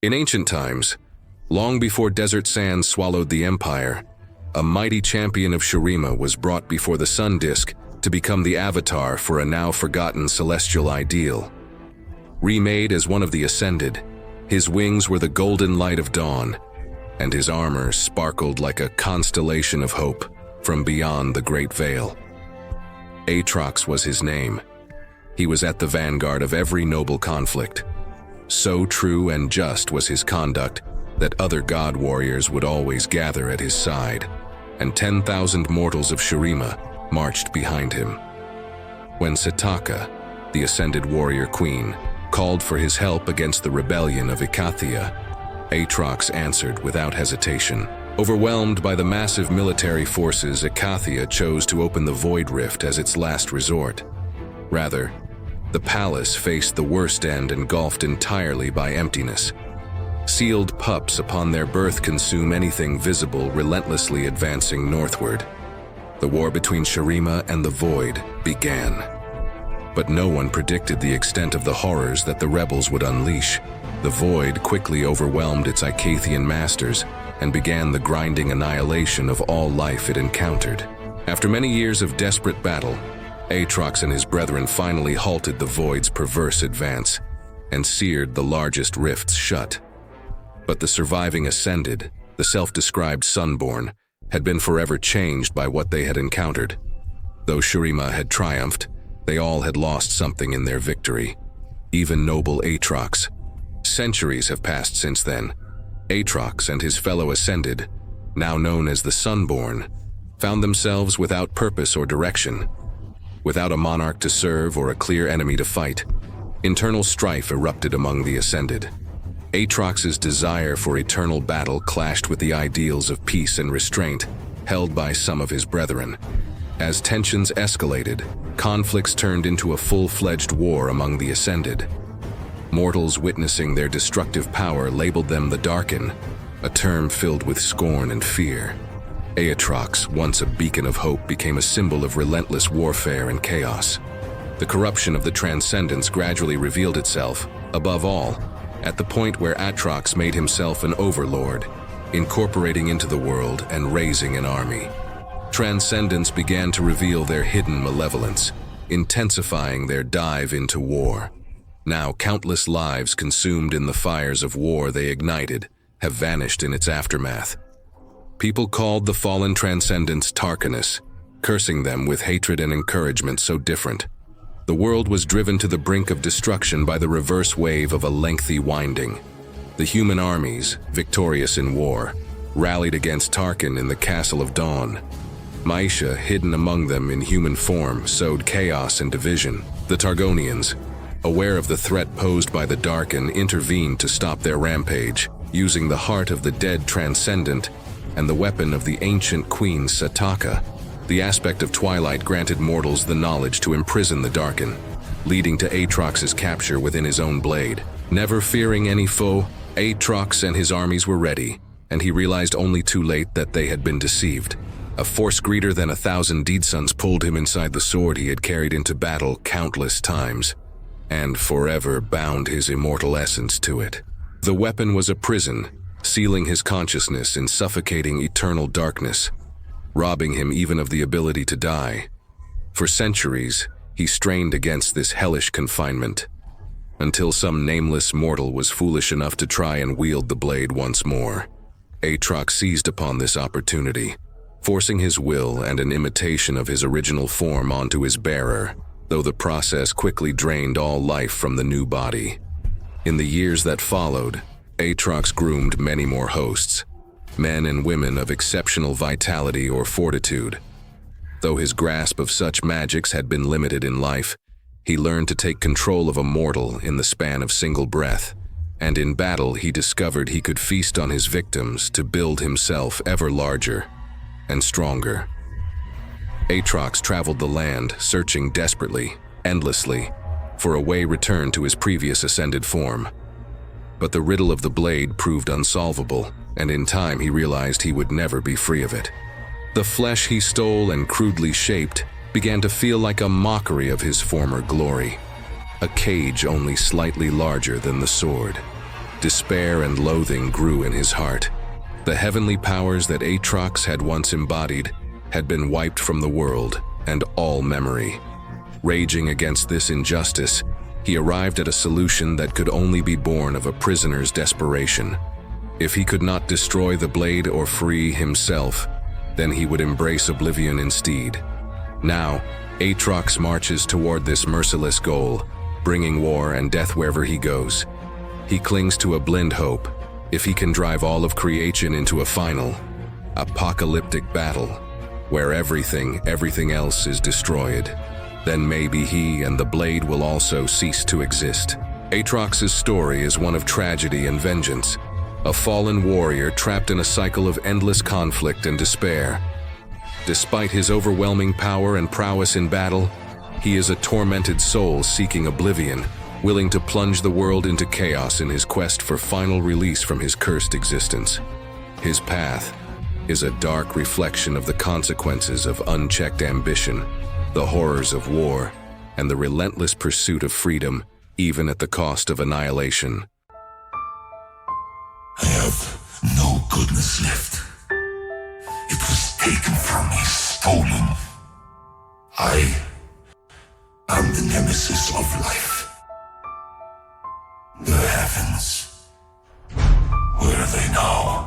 In ancient times, long before desert sands swallowed the empire, a mighty champion of Shurima was brought before the sun disk to become the avatar for a now forgotten celestial ideal. Remade as one of the Ascended, his wings were the golden light of dawn, and his armor sparkled like a constellation of hope from beyond the great veil. Aatrox was his name. He was at the vanguard of every noble conflict. So true and just was his conduct that other god warriors would always gather at his side, and 10,000 mortals of Shurima marched behind him. When Setaka, the Ascended Warrior Queen, called for his help against the rebellion of Ikathia, Aatrox answered without hesitation. Overwhelmed by the massive military forces, Ikathia chose to open the Void Rift as its last resort. Rather, the palace faced the worst end, engulfed entirely by emptiness. Sealed pups upon their birth consume anything visible, relentlessly advancing northward. The war between Shurima and the Void began. But no one predicted the extent of the horrors that the rebels would unleash. The Void quickly overwhelmed its Icathian masters and began the grinding annihilation of all life it encountered. After many years of desperate battle, Aatrox and his brethren finally halted the Void's perverse advance and seared the largest rifts shut. But the surviving Ascended, the self-described Sunborn, had been forever changed by what they had encountered. Though Shurima had triumphed, they all had lost something in their victory, even noble Aatrox. Centuries have passed since then. Aatrox and his fellow Ascended, now known as the Sunborn, found themselves without purpose or direction. Without a monarch to serve or a clear enemy to fight, internal strife erupted among the Ascended. Aatrox's desire for eternal battle clashed with the ideals of peace and restraint held by some of his brethren. As tensions escalated, conflicts turned into a full-fledged war among the Ascended. Mortals witnessing their destructive power labeled them the Darkin, a term filled with scorn and fear. Aatrox, once a beacon of hope, became a symbol of relentless warfare and chaos. The corruption of the Transcendence gradually revealed itself, above all, at the point where Aatrox made himself an overlord, incorporating into the world and raising an army. Transcendence began to reveal their hidden malevolence, intensifying their dive into war. Now countless lives consumed in the fires of war they ignited have vanished in its aftermath. People called the fallen Transcendents Tarkinus, cursing them with hatred and encouragement so different. The world was driven to the brink of destruction by the reverse wave of a lengthy winding. The human armies, victorious in war, rallied against Tarkin in the Castle of Dawn. Maisha, hidden among them in human form, sowed chaos and division. The Targonians, aware of the threat posed by the Darkin, intervened to stop their rampage, using the heart of the dead Transcendent and the weapon of the ancient queen Setaka. The aspect of Twilight granted mortals the knowledge to imprison the Darkin, leading to Aatrox's capture within his own blade. Never fearing any foe, Aatrox and his armies were ready, and he realized only too late that they had been deceived. A force greater than 1,000 Deedsuns pulled him inside the sword he had carried into battle countless times, and forever bound his immortal essence to it. The weapon was a prison, sealing his consciousness in suffocating eternal darkness, robbing him even of the ability to die. For centuries, he strained against this hellish confinement, until some nameless mortal was foolish enough to try and wield the blade once more. Aatrox seized upon this opportunity, forcing his will and an imitation of his original form onto his bearer, though the process quickly drained all life from the new body. In the years that followed, Aatrox groomed many more hosts, men and women of exceptional vitality or fortitude. Though his grasp of such magics had been limited in life, he learned to take control of a mortal in the span of single breath, and in battle he discovered he could feast on his victims to build himself ever larger and stronger. Aatrox traveled the land, searching desperately, endlessly, for a way return to his previous ascended form. But the riddle of the blade proved unsolvable, and in time he realized he would never be free of it. The flesh he stole and crudely shaped began to feel like a mockery of his former glory, a cage only slightly larger than the sword. Despair and loathing grew in his heart. The heavenly powers that Aatrox had once embodied had been wiped from the world and all memory. Raging against this injustice, he arrived at a solution that could only be born of a prisoner's desperation. If he could not destroy the blade or free himself, then he would embrace oblivion instead. Now, Aatrox marches toward this merciless goal, bringing war and death wherever he goes. He clings to a blind hope. If he can drive all of creation into a final, apocalyptic battle, where everything else is destroyed, then maybe he and the blade will also cease to exist. Aatrox's story is one of tragedy and vengeance, a fallen warrior trapped in a cycle of endless conflict and despair. Despite his overwhelming power and prowess in battle, he is a tormented soul seeking oblivion, willing to plunge the world into chaos in his quest for final release from his cursed existence. His path is a dark reflection of the consequences of unchecked ambition, the horrors of war, and the relentless pursuit of freedom, even at the cost of annihilation. I have no goodness left. It was taken from me, stolen. I am the nemesis of life. The heavens, where are they now?